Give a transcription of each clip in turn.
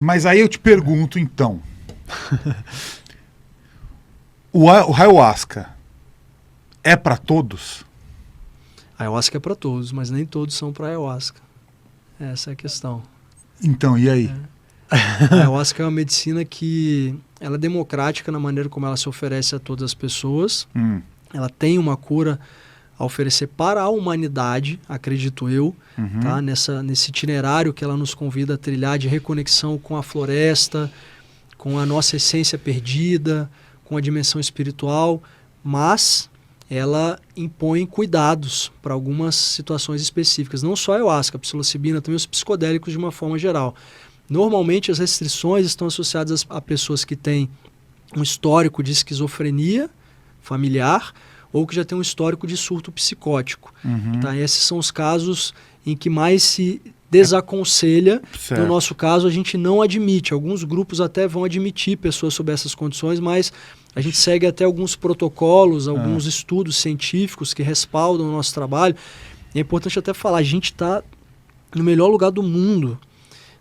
Mas aí eu te pergunto, então, o ayahuasca é para todos? A ayahuasca é para todos, mas nem todos são para ayahuasca. Essa é a questão. Então, e aí? A ayahuasca é uma medicina que ela é democrática na maneira como ela se oferece a todas as pessoas. Ela tem uma cura a oferecer para a humanidade, acredito eu, tá? Nesse itinerário que ela nos convida a trilhar de reconexão com a floresta, com a nossa essência perdida, com a dimensão espiritual, mas ela impõe cuidados para algumas situações específicas. Não só a ayahuasca, a psilocibina, também os psicodélicos de uma forma geral. Normalmente as restrições estão associadas a pessoas que têm um histórico de esquizofrenia familiar ou que já tem um histórico de surto psicótico. Tá? Esses são os casos em que mais se desaconselha. Certo. No nosso caso, a gente não admite. Alguns grupos até vão admitir pessoas sob essas condições, mas a gente segue até alguns protocolos, alguns estudos científicos que respaldam o nosso trabalho. E é importante até falar, a gente está no melhor lugar do mundo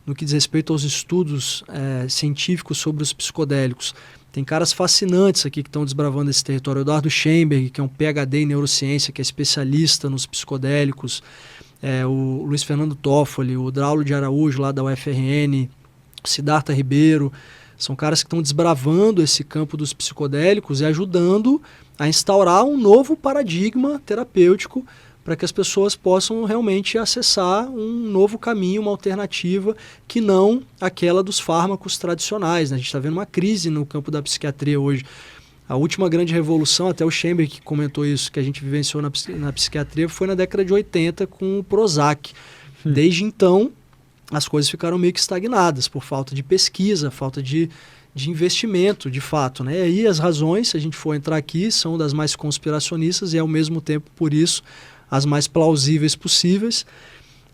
no que diz respeito aos estudos científicos sobre os psicodélicos. Tem caras fascinantes aqui que estão desbravando esse território. O Eduardo Schemberg, que é um PhD em neurociência, que é especialista nos psicodélicos. O Luiz Fernando Toffoli, o Draulio de Araújo, lá da UFRN, o Siddhartha Ribeiro. São caras que estão desbravando esse campo dos psicodélicos e ajudando a instaurar um novo paradigma terapêutico para que as pessoas possam realmente acessar um novo caminho, uma alternativa que não aquela dos fármacos tradicionais, né? A gente está vendo uma crise no campo da psiquiatria hoje. A última grande revolução, até o Schemberg que comentou isso, que a gente vivenciou na psiquiatria, foi na década de 80 com o Prozac. Desde então, as coisas ficaram meio que estagnadas por falta de pesquisa, falta de investimento, de fato, né? E aí as razões, se a gente for entrar aqui, são das mais conspiracionistas e ao mesmo tempo, por isso, as mais plausíveis possíveis.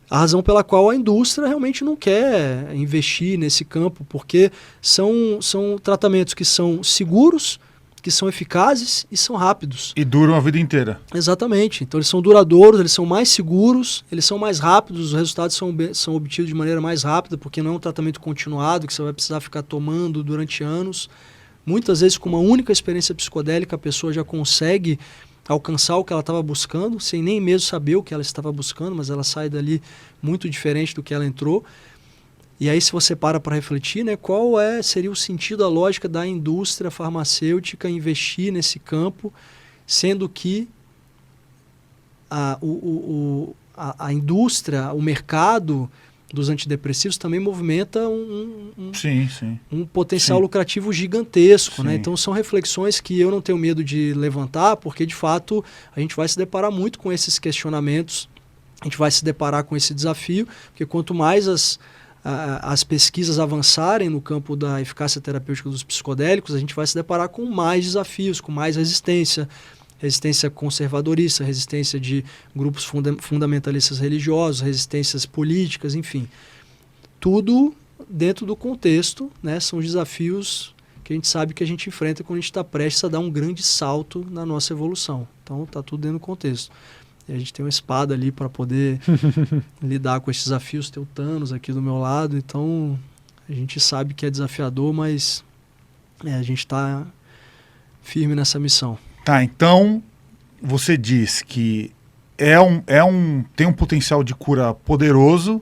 A razão pela qual a indústria realmente não quer investir nesse campo, porque são tratamentos que são seguros, que são eficazes e são rápidos. E duram a vida inteira. Exatamente. Então eles são duradouros, eles são mais seguros, eles são mais rápidos, os resultados são obtidos de maneira mais rápida, porque não é um tratamento continuado que você vai precisar ficar tomando durante anos. Muitas vezes com uma única experiência psicodélica a pessoa já consegue alcançar o que ela estava buscando, sem nem mesmo saber o que ela estava buscando, mas ela sai dali muito diferente do que ela entrou. E aí, se você para refletir, né, qual seria o sentido, a lógica da indústria farmacêutica investir nesse campo, sendo que a indústria, o mercado dos antidepressivos também movimenta um potencial lucrativo gigantesco. Né? Então são reflexões que eu não tenho medo de levantar, porque de fato a gente vai se deparar muito com esses questionamentos, a gente vai se deparar com esse desafio, porque quanto mais as pesquisas avançarem no campo da eficácia terapêutica dos psicodélicos, a gente vai se deparar com mais desafios, com mais resistência conservadorista, resistência de grupos fundamentalistas religiosos, resistências políticas, enfim. Tudo dentro do contexto, né? São desafios que a gente sabe que a gente enfrenta quando a gente está prestes a dar um grande salto na nossa evolução. Então está tudo dentro do contexto. E a gente tem uma espada ali para poder lidar com esses desafios. Tem o Thanos aqui do meu lado, então a gente sabe que é desafiador, mas a gente está firme nessa missão. Tá, então você diz que tem um potencial de cura poderoso,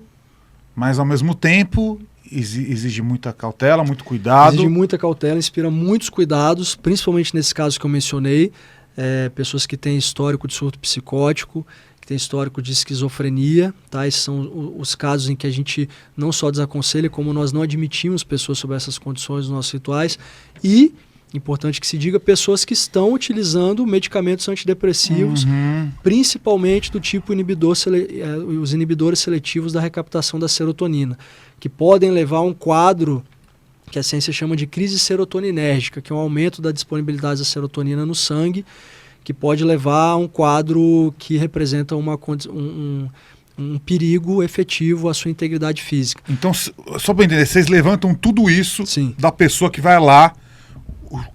mas ao mesmo tempo exige muita cautela, muito cuidado. Exige muita cautela, inspira muitos cuidados, principalmente nesses casos que eu mencionei, pessoas que têm histórico de surto psicótico, que têm histórico de esquizofrenia, tá? Esses são os casos em que a gente não só desaconselha, como nós não admitimos pessoas sob essas condições nos nossos rituais. E importante que se diga, pessoas que estão utilizando medicamentos antidepressivos, principalmente do tipo os inibidores seletivos da recaptação da serotonina, que podem levar a um quadro que a ciência chama de crise serotoninérgica, que é um aumento da disponibilidade da serotonina no sangue, que pode levar a um quadro que representa um perigo efetivo à sua integridade física. Então, só para entender, vocês levantam tudo isso Sim. da pessoa que vai lá,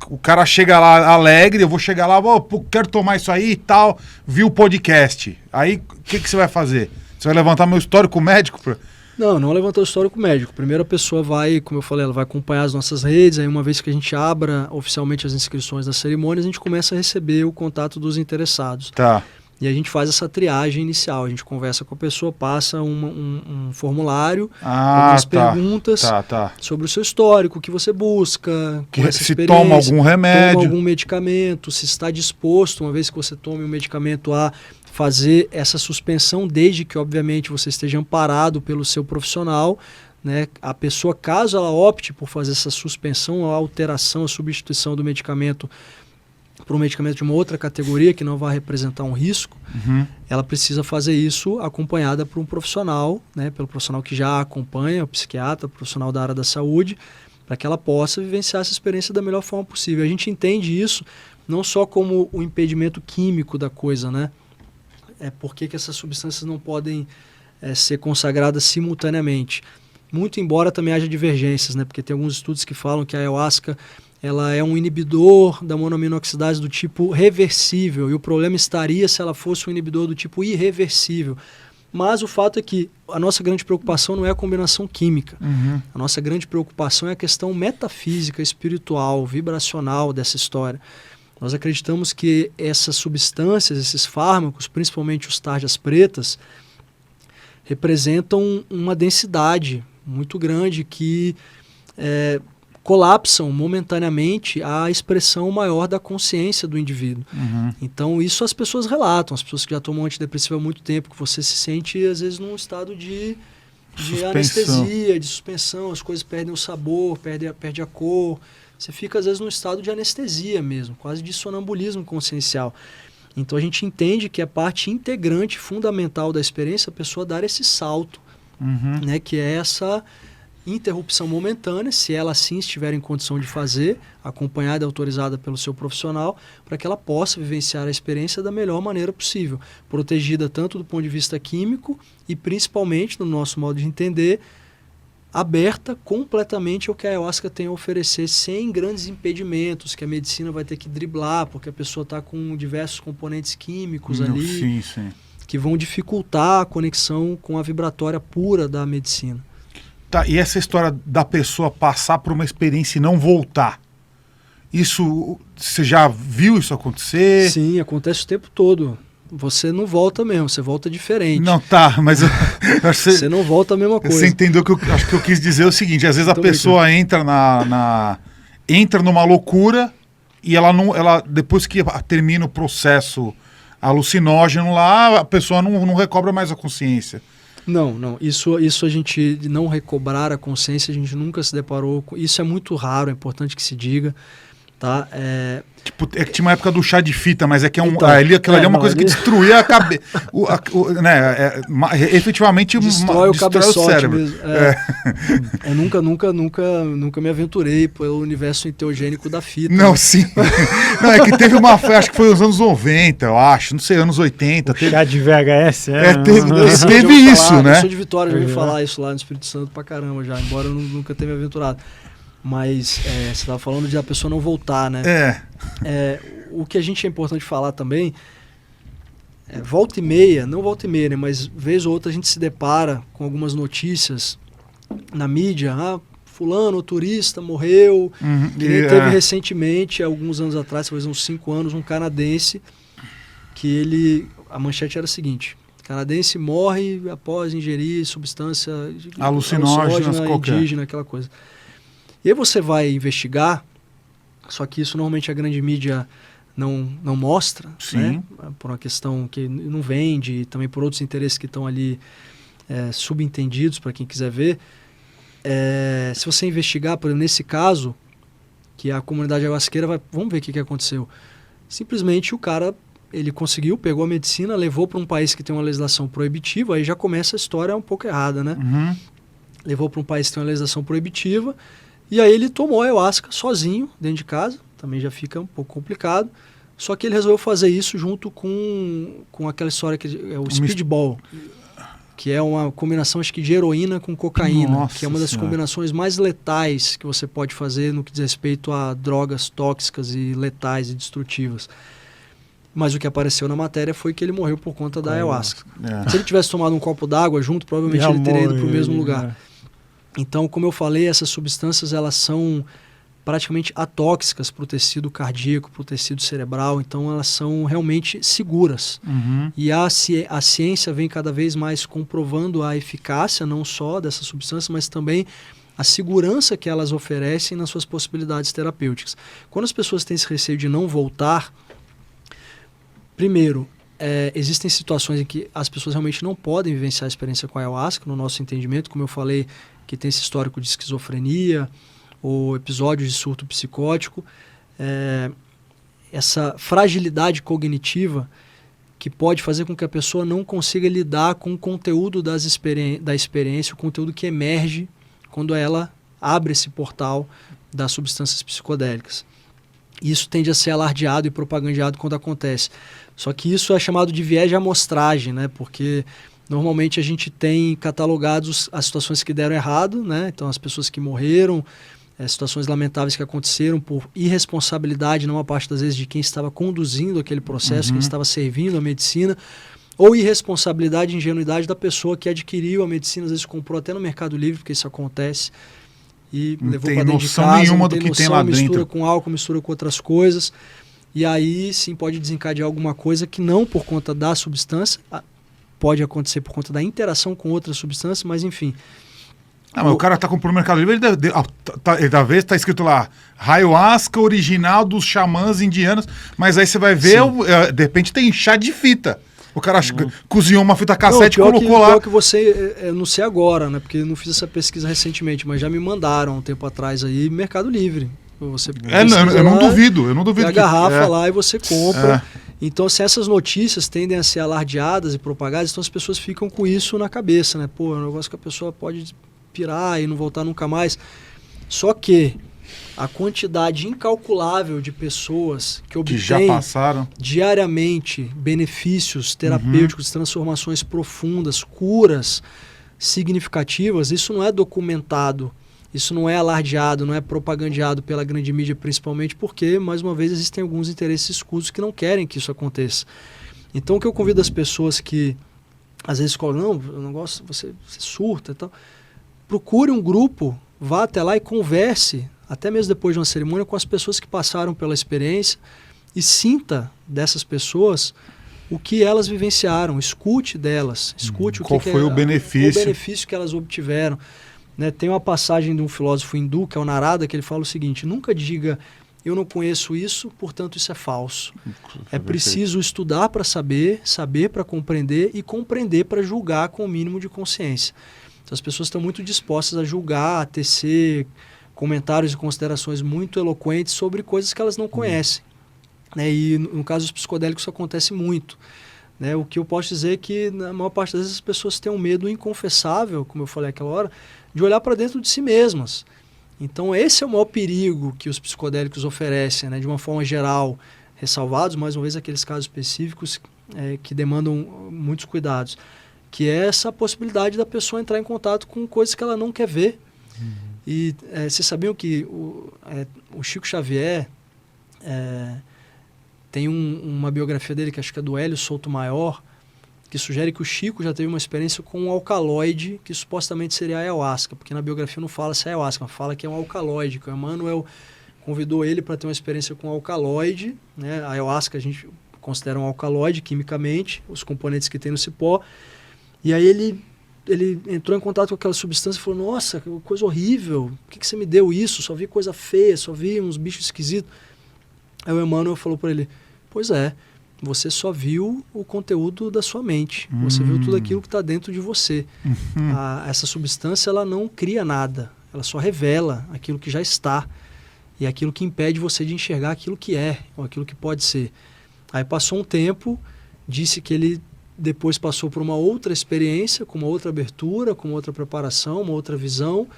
o cara chega lá alegre, eu vou chegar lá, quero tomar isso aí e tal, vi o podcast. Aí, o que você vai fazer? Você vai levantar meu histórico médico? Não levantar o histórico médico. Primeiro a pessoa vai, como eu falei, ela vai acompanhar as nossas redes, aí uma vez que a gente abra oficialmente as inscrições das cerimônias, a gente começa a receber o contato dos interessados. Tá. E a gente faz essa triagem inicial, a gente conversa com a pessoa, passa um formulário, algumas perguntas sobre o seu histórico, o que você busca, se toma algum remédio, toma algum medicamento, se está disposto, uma vez que você tome um medicamento, a fazer essa suspensão, desde que, obviamente, você esteja amparado pelo seu profissional, né? A pessoa, caso ela opte por fazer essa suspensão, a alteração, a substituição do medicamento para um medicamento de uma outra categoria que não vai representar um risco, ela precisa fazer isso acompanhada por um profissional, né, pelo profissional que já acompanha, o psiquiatra, o profissional da área da saúde, para que ela possa vivenciar essa experiência da melhor forma possível. A gente entende isso não só como o impedimento químico da coisa, né? Por que essas substâncias não podem ser consagradas simultaneamente. Muito embora também haja divergências, né? Porque tem alguns estudos que falam que a ayahuasca ela é um inibidor da monoaminoxidase do tipo reversível, e o problema estaria se ela fosse um inibidor do tipo irreversível. Mas o fato é que a nossa grande preocupação não é a combinação química. A nossa grande preocupação é a questão metafísica, espiritual, vibracional dessa história. Nós acreditamos que essas substâncias, esses fármacos, principalmente os tarjas pretas, representam uma densidade muito grande que colapsam momentaneamente a expressão maior da consciência do indivíduo. Então isso as pessoas relatam, as pessoas que já tomam antidepressivo há muito tempo, que você se sente às vezes num estado de anestesia, de suspensão, as coisas perdem o sabor, perde a cor, você fica às vezes num estado de anestesia mesmo, quase de sonambulismo consciencial. Então a gente entende que a parte integrante, fundamental da experiência, a pessoa dar esse salto, né, que é essa interrupção momentânea, se ela assim estiver em condição de fazer, acompanhada e autorizada pelo seu profissional, para que ela possa vivenciar a experiência da melhor maneira possível, protegida tanto do ponto de vista químico e principalmente, no nosso modo de entender, aberta completamente ao que a ayahuasca tem a oferecer, sem grandes impedimentos que a medicina vai ter que driblar, porque a pessoa está com diversos componentes químicos ali, que vão dificultar a conexão com a vibratória pura da medicina. Tá, e essa história da pessoa passar por uma experiência e não voltar, isso, você já viu isso acontecer? Sim, acontece o tempo todo. Você não volta mesmo, você volta diferente. Não, tá, mas você não volta a mesma coisa. Você entendeu que acho que eu quis dizer o seguinte, às vezes a pessoa entra entra numa loucura e ela depois que termina o processo alucinógeno lá, a pessoa não recobra mais a consciência. Não. Isso a gente não recobrar a consciência, a gente nunca se deparou com. Isso é muito raro, é importante que se diga. Tá? Tipo, é que tinha uma época do chá de fita, mas é que aquilo ali é uma coisa que destruía a cabeça. Efetivamente destrói o cabeçote cérebro. Mesmo. Eu nunca me aventurei pelo universo enteogênico da fita. Não, né? Sim. Não, é que teve acho que foi nos anos 90, eu acho, não sei, anos 80. Chá de VHS, teve isso, né? Eu sou de Vitória, já ouvi falar isso lá no Espírito Santo pra caramba já, embora eu nunca tenha me aventurado. Mas você estava falando de a pessoa não voltar, né? O que a gente é importante falar também, volta e meia, né? Mas vez ou outra a gente se depara com algumas notícias na mídia, fulano, turista, morreu, que nem teve recentemente, alguns anos atrás, talvez uns 5 anos, um canadense, que a manchete era a seguinte: canadense morre após ingerir substância alucinógena, indígena, aquela coisa. E aí você vai investigar, só que isso normalmente a grande mídia não mostra, né? Por uma questão que não vende, e também por outros interesses que estão ali subentendidos para quem quiser ver. Se você investigar, por exemplo, nesse caso, que a comunidade ayahuasqueira vamos ver o que aconteceu. Simplesmente o cara, ele pegou a medicina, levou para um país que tem uma legislação proibitiva, aí já começa a história um pouco errada, né? Levou para um país que tem uma legislação proibitiva, e aí ele tomou a ayahuasca sozinho, dentro de casa, também já fica um pouco complicado, só que ele resolveu fazer isso junto com aquela história que é o speedball, que é uma combinação, acho que de heroína com cocaína, que é uma das combinações mais letais que você pode fazer no que diz respeito a drogas tóxicas e letais e destrutivas. Mas o que apareceu na matéria foi que ele morreu por conta da ayahuasca. É. Se ele tivesse tomado um copo d'água junto, provavelmente ele teria ido para o mesmo lugar. Então, como eu falei, essas substâncias elas são praticamente atóxicas para o tecido cardíaco, para o tecido cerebral, então elas são realmente seguras. E a ciência vem cada vez mais comprovando a eficácia não só dessas substâncias, mas também a segurança que elas oferecem nas suas possibilidades terapêuticas. Quando as pessoas têm esse receio de não voltar, primeiro, existem situações em que as pessoas realmente não podem vivenciar a experiência com a ayahuasca, no nosso entendimento, como eu falei, que tem esse histórico de esquizofrenia ou episódios de surto psicótico, essa fragilidade cognitiva que pode fazer com que a pessoa não consiga lidar com o conteúdo da experiência, o conteúdo que emerge quando ela abre esse portal das substâncias psicodélicas. Isso tende a ser alardeado e propagandeado quando acontece. Só que isso é chamado de viés de amostragem, né? Porque normalmente a gente tem catalogados as situações que deram errado, né? Então as pessoas que morreram, situações lamentáveis que aconteceram por irresponsabilidade, não a parte das vezes de quem estava conduzindo aquele processo, quem estava servindo a medicina, ou irresponsabilidade e ingenuidade da pessoa que adquiriu a medicina, às vezes comprou até no Mercado Livre, porque isso acontece, e não levou tem para dentro de noção casa, nenhuma não do tem que noção, tem lá mistura dentro. com álcool, mistura com outras coisas, e aí sim pode desencadear alguma coisa que não por conta da substância, pode acontecer por conta da interação com outras substâncias, mas enfim. Mas o cara tá comprando no Mercado Livre, ele talvez tá escrito lá, ayahuasca original dos xamãs indianos, mas aí você vai ver, de repente tem chá de fita. O cara cozinhou uma fita cassete e colocou lá. Pior que você, eu não sei agora, né? Porque eu não fiz essa pesquisa recentemente, mas já me mandaram um tempo atrás aí, Mercado Livre. Você eu não duvido. Tem a garrafa lá e você compra. Então, se essas notícias tendem a ser alardeadas e propagadas, então as pessoas ficam com isso na cabeça, né? Pô, é um negócio que a pessoa pode pirar e não voltar nunca mais. Só que a quantidade incalculável de pessoas que obtêm já passaram diariamente benefícios terapêuticos, transformações profundas, curas significativas, isso não é documentado, isso não é alardeado, não é propagandeado pela grande mídia, principalmente porque, mais uma vez, existem alguns interesses escusos que não querem que isso aconteça. Então, o que eu convido as pessoas que às vezes falam, não, o negócio, você surta e tal, procure um grupo, vá até lá e converse, até mesmo depois de uma cerimônia, com as pessoas que passaram pela experiência e sinta dessas pessoas o que elas vivenciaram, escute delas, escute qual foi o benefício que elas obtiveram. Né? Tem uma passagem de um filósofo hindu, que é o Narada, que ele fala o seguinte, nunca diga, eu não conheço isso, portanto isso é falso. É preciso estudar para saber, saber para compreender e compreender para julgar com o mínimo de consciência. Então, as pessoas estão muito dispostas a julgar, a tecer comentários e considerações muito eloquentes sobre coisas que elas não conhecem. Né? E no caso dos psicodélicos isso acontece muito. Né? O que eu posso dizer é que na maior parte das vezes as pessoas têm um medo inconfessável, como eu falei aquela hora, de olhar para dentro de si mesmas. Então esse é o maior perigo que os psicodélicos oferecem, né? De uma forma geral, ressalvados mais uma vez aqueles casos específicos que demandam muitos cuidados, que é essa possibilidade da pessoa entrar em contato com coisas que ela não quer ver. E vocês sabiam que o Chico Xavier tem uma biografia dele, que acho que é do Hélio Souto-Maior, que sugere que o Chico já teve uma experiência com um alcaloide, que supostamente seria a ayahuasca, porque na biografia não fala se é ayahuasca, fala que é um alcaloide, que o Emmanuel convidou ele para ter uma experiência com alcaloide, né? A ayahuasca a gente considera um alcaloide quimicamente, os componentes que tem no cipó, e aí ele entrou em contato com aquela substância e falou, nossa, que coisa horrível, por que você me deu isso? Só vi coisa feia, só vi uns bichos esquisitos. Aí o Emmanuel falou para ele, pois é, você só viu o conteúdo da sua mente, você viu tudo aquilo que está dentro de você. Essa substância ela não cria nada, ela só revela aquilo que já está e aquilo que impede você de enxergar aquilo que é ou aquilo que pode ser. Aí passou um tempo, disse que ele depois passou por uma outra experiência, com uma outra abertura, com uma outra preparação, uma outra visão.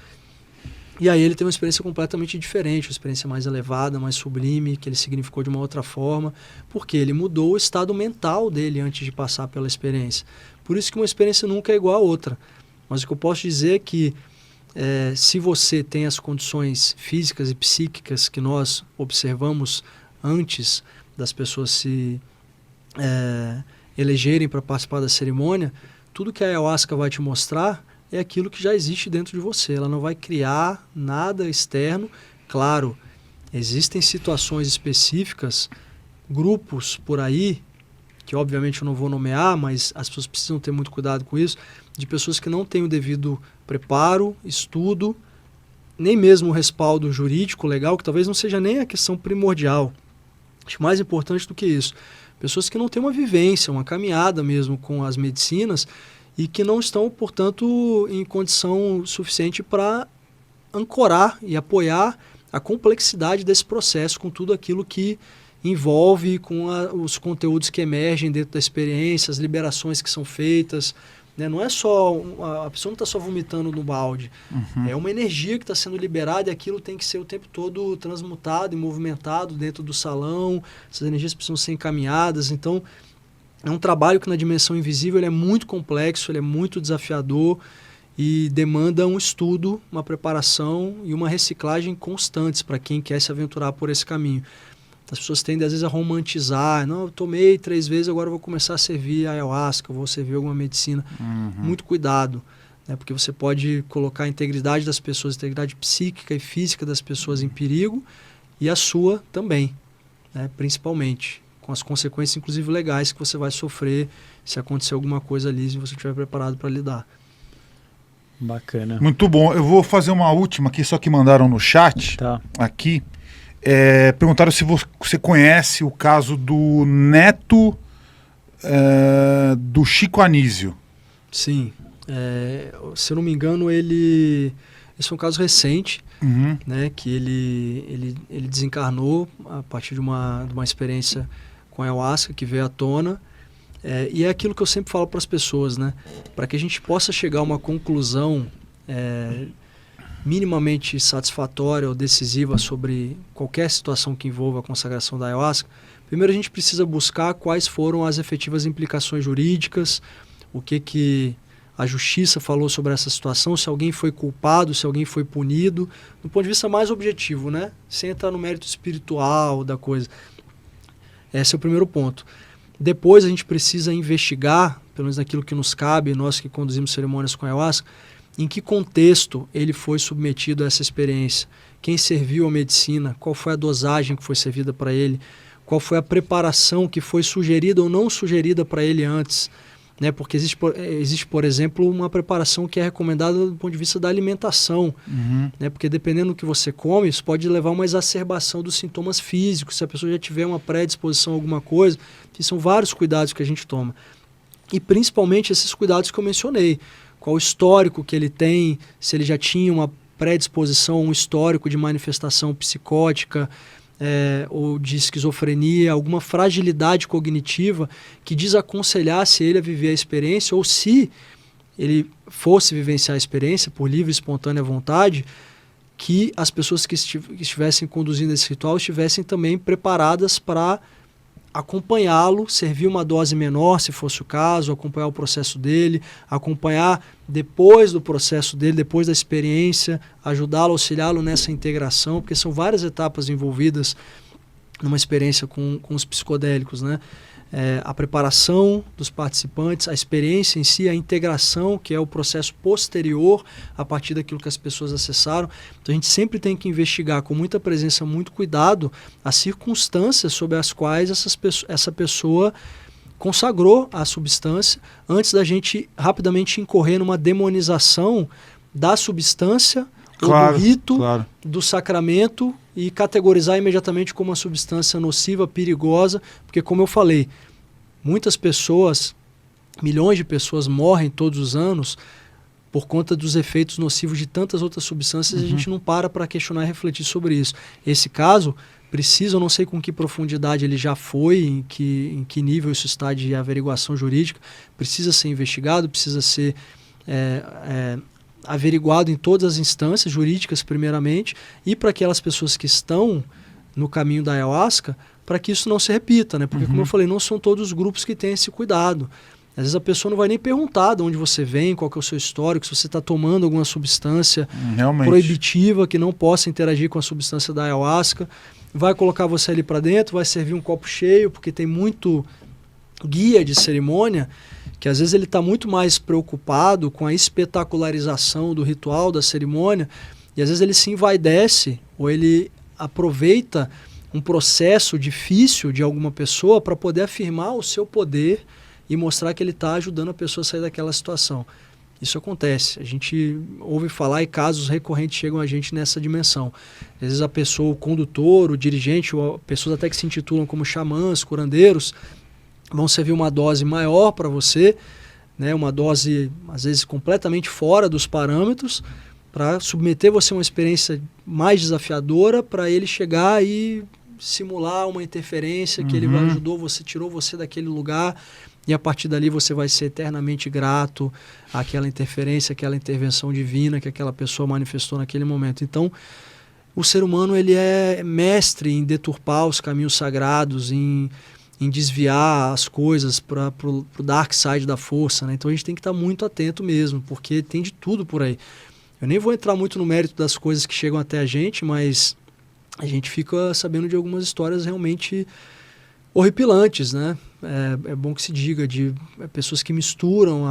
E aí ele tem uma experiência completamente diferente, uma experiência mais elevada, mais sublime, que ele significou de uma outra forma, porque ele mudou o estado mental dele antes de passar pela experiência. Por isso que uma experiência nunca é igual a outra. Mas o que eu posso dizer é que se você tem as condições físicas e psíquicas que nós observamos antes das pessoas se elegerem para participar da cerimônia, tudo que a ayahuasca vai te mostrar é aquilo que já existe dentro de você. Ela não vai criar nada externo. Claro, existem situações específicas, grupos por aí, que obviamente eu não vou nomear, mas as pessoas precisam ter muito cuidado com isso, de pessoas que não têm o devido preparo, estudo, nem mesmo o respaldo jurídico, legal, que talvez não seja nem a questão primordial. Acho mais importante do que isso. Pessoas que não têm uma vivência, uma caminhada mesmo com as medicinas e que não estão, portanto, em condição suficiente para ancorar e apoiar a complexidade desse processo com tudo aquilo que envolve, com os conteúdos que emergem dentro da experiência, as liberações que são feitas. Né? Não é só... A pessoa não está só vomitando no balde. É uma energia que está sendo liberada e aquilo tem que ser o tempo todo transmutado e movimentado dentro do salão. Essas energias precisam ser encaminhadas. Então, é um trabalho que na dimensão invisível ele é muito complexo, ele é muito desafiador e demanda um estudo, uma preparação e uma reciclagem constantes para quem quer se aventurar por esse caminho. As pessoas tendem, às vezes, a romantizar. Não, eu tomei 3 vezes, agora eu vou começar a servir a ayahuasca, eu vou servir alguma medicina. Muito cuidado, né? Porque você pode colocar a integridade das pessoas, a integridade psíquica e física das pessoas em perigo e a sua também, né? Principalmente, com as consequências, inclusive, legais que você vai sofrer se acontecer alguma coisa ali, se você estiver preparado para lidar. Bacana. Muito bom. Eu vou fazer uma última aqui, só que mandaram no chat, aqui. Perguntaram se você conhece o caso do neto do Chico Anísio. Sim. Se eu não me engano, esse é um caso recente, né, que ele desencarnou a partir de uma experiência com a ayahuasca que veio à tona. E é aquilo que eu sempre falo para as pessoas, né? Para que a gente possa chegar a uma conclusão minimamente satisfatória ou decisiva sobre qualquer situação que envolva a consagração da ayahuasca, primeiro a gente precisa buscar quais foram as efetivas implicações jurídicas, o que a justiça falou sobre essa situação, se alguém foi culpado, se alguém foi punido, do ponto de vista mais objetivo, né? Sem entrar no mérito espiritual da coisa. Esse é o primeiro ponto. Depois a gente precisa investigar, pelo menos naquilo que nos cabe, nós que conduzimos cerimônias com a ayahuasca, em que contexto ele foi submetido a essa experiência, quem serviu a medicina, qual foi a dosagem que foi servida para ele, qual foi a preparação que foi sugerida ou não sugerida para ele antes, né? Porque existe, por exemplo, uma preparação que é recomendada do ponto de vista da alimentação, né? Porque dependendo do que você come, isso pode levar a uma exacerbação dos sintomas físicos, se a pessoa já tiver uma predisposição a alguma coisa, são vários cuidados que a gente toma. E principalmente esses cuidados que eu mencionei, qual o histórico que ele tem, se ele já tinha uma predisposição, um histórico de manifestação psicótica ou de esquizofrenia, alguma fragilidade cognitiva que desaconselhasse ele a viver a experiência, ou se ele fosse vivenciar a experiência por livre e espontânea vontade, que as pessoas que estivessem conduzindo esse ritual estivessem também preparadas para acompanhá-lo, servir uma dose menor, se fosse o caso, acompanhar o processo dele, acompanhar depois do processo dele, depois da experiência, ajudá-lo, auxiliá-lo nessa integração, porque são várias etapas envolvidas numa experiência com os psicodélicos, né? A preparação dos participantes, a experiência em si, a integração, que é o processo posterior a partir daquilo que as pessoas acessaram. Então a gente sempre tem que investigar com muita presença, muito cuidado, as circunstâncias sobre as quais essa pessoa consagrou a substância, antes da gente rapidamente incorrer numa demonização da substância, ou do rito, do sacramento, e categorizar imediatamente como uma substância nociva, perigosa, porque, como eu falei, muitas pessoas, milhões de pessoas morrem todos os anos por conta dos efeitos nocivos de tantas outras substâncias, e a gente não para questionar e refletir sobre isso. Esse caso precisa, eu não sei com que profundidade ele já foi, em que nível isso está de averiguação jurídica, precisa ser investigado, precisa ser averiguado em todas as instâncias jurídicas primeiramente, e para aquelas pessoas que estão no caminho da ayahuasca, para que isso não se repita, né? Porque, como eu falei, não são todos os grupos que têm esse cuidado. Às vezes a pessoa não vai nem perguntar de onde você vem, qual que é o seu histórico, se você está tomando alguma substância proibitiva que não possa interagir com a substância da ayahuasca, vai colocar você ali para dentro, vai servir um copo cheio, porque tem muito guia de cerimônia, que às vezes ele está muito mais preocupado com a espetacularização do ritual, da cerimônia, e às vezes ele se envaidece ou ele aproveita um processo difícil de alguma pessoa para poder afirmar o seu poder e mostrar que ele está ajudando a pessoa a sair daquela situação. Isso acontece. A gente ouve falar e casos recorrentes chegam a gente nessa dimensão. Às vezes a pessoa, o condutor, o dirigente, ou pessoas até que se intitulam como xamãs, curandeiros, vão servir uma dose maior para você, né, uma dose às vezes completamente fora dos parâmetros, para submeter você a uma experiência mais desafiadora, para ele chegar e simular uma interferência que ele ajudou você, tirou você daquele lugar, e a partir dali você vai ser eternamente grato àquela interferência, àquela intervenção divina que aquela pessoa manifestou naquele momento. Então, o ser humano ele é mestre em deturpar os caminhos sagrados, em desviar as coisas para o dark side da força, né? Então a gente tem que estar muito atento mesmo, porque tem de tudo por aí. Eu nem vou entrar muito no mérito das coisas que chegam até a gente, mas a gente fica sabendo de algumas histórias realmente horripilantes, né? É bom que se diga, de pessoas que misturam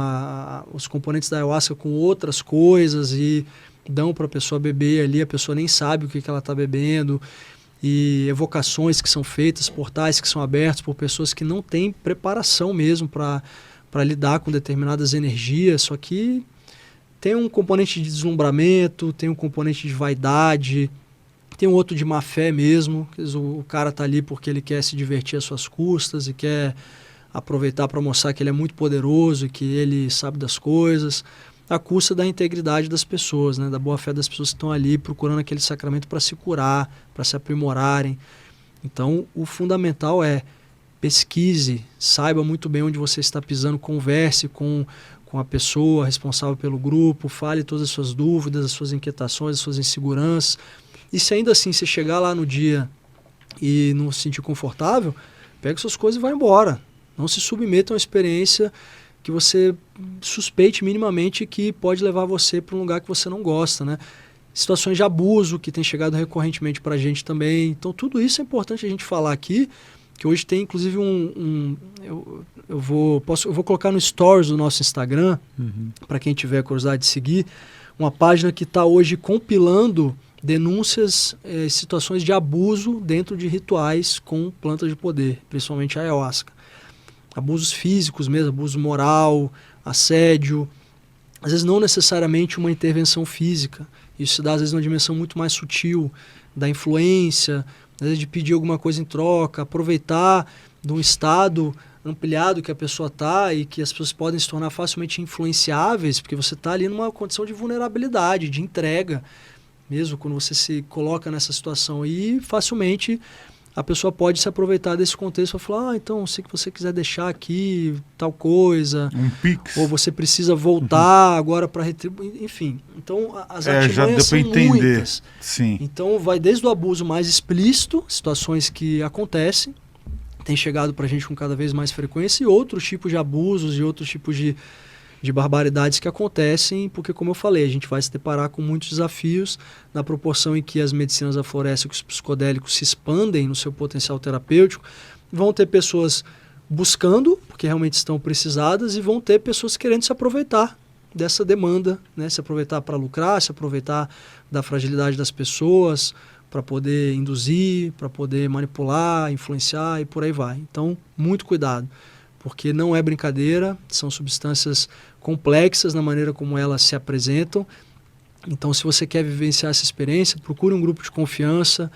os componentes da ayahuasca com outras coisas e dão para a pessoa beber ali, a pessoa nem sabe o que ela está bebendo, e evocações que são feitas, portais que são abertos por pessoas que não têm preparação mesmo para lidar com determinadas energias, só que tem um componente de deslumbramento, tem um componente de vaidade, tem um outro de má fé mesmo, o cara tá ali porque ele quer se divertir às suas custas e quer aproveitar para mostrar que ele é muito poderoso e que ele sabe das coisas, à custa da integridade das pessoas, né, da boa fé das pessoas que estão ali procurando aquele sacramento para se curar, para se aprimorarem. Então, o fundamental é pesquise, saiba muito bem onde você está pisando, converse com a pessoa responsável pelo grupo, fale todas as suas dúvidas, as suas inquietações, as suas inseguranças. E se ainda assim você chegar lá no dia e não se sentir confortável, pega suas coisas e vai embora. Não se submeta a uma experiência que você suspeite minimamente que pode levar você para um lugar que você não gosta, né? Situações de abuso que tem chegado recorrentemente para a gente também. Então tudo isso é importante a gente falar aqui, que hoje tem inclusive eu vou colocar no stories do nosso Instagram, para quem tiver curiosidade de seguir, uma página que está hoje compilando denúncias, situações de abuso dentro de rituais com plantas de poder, principalmente a ayahuasca. Abusos físicos mesmo, abuso moral, assédio, às vezes não necessariamente uma intervenção física. Isso se dá às vezes numa dimensão muito mais sutil, da influência, às vezes de pedir alguma coisa em troca, aproveitar de um estado ampliado que a pessoa está e que as pessoas podem se tornar facilmente influenciáveis, porque você está ali numa condição de vulnerabilidade, de entrega, mesmo quando você se coloca nessa situação, e facilmente a pessoa pode se aproveitar desse contexto para falar, então, se você quiser deixar aqui tal coisa, um pix, ou você precisa voltar agora para retribuir, enfim. Então, as artimanhas são muitas. Sim. Então, vai desde o abuso mais explícito, situações que acontecem, tem chegado para a gente com cada vez mais frequência, e outros tipos de abusos e outros tipos de barbaridades que acontecem, porque, como eu falei, a gente vai se deparar com muitos desafios na proporção em que as medicinas da floresta e os psicodélicos se expandem no seu potencial terapêutico. Vão ter pessoas buscando, porque realmente estão precisadas, e vão ter pessoas querendo se aproveitar dessa demanda, né? Se aproveitar para lucrar, se aproveitar da fragilidade das pessoas, para poder induzir, para poder manipular, influenciar e por aí vai. Então, muito cuidado, porque não é brincadeira, são substâncias complexas na maneira como elas se apresentam. Então, se você quer vivenciar essa experiência, procure um grupo de confiança.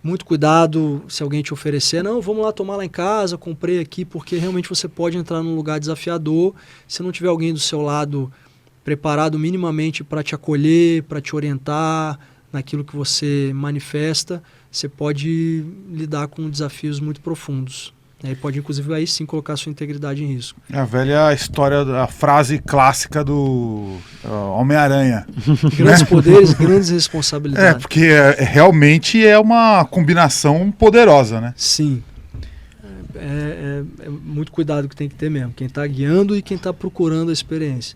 Muito cuidado se alguém te oferecer, não, vamos lá tomar lá em casa, comprei aqui, porque realmente você pode entrar num lugar desafiador. Se não tiver alguém do seu lado preparado minimamente para te acolher, para te orientar naquilo que você manifesta, você pode lidar com desafios muito profundos. E pode, inclusive, aí sim colocar a sua integridade em risco. É a velha história, a frase clássica do Homem-Aranha. Grandes poderes, grandes responsabilidades. Porque realmente é uma combinação poderosa, né? Sim. É muito cuidado que tem que ter mesmo. Quem está guiando e quem está procurando a experiência.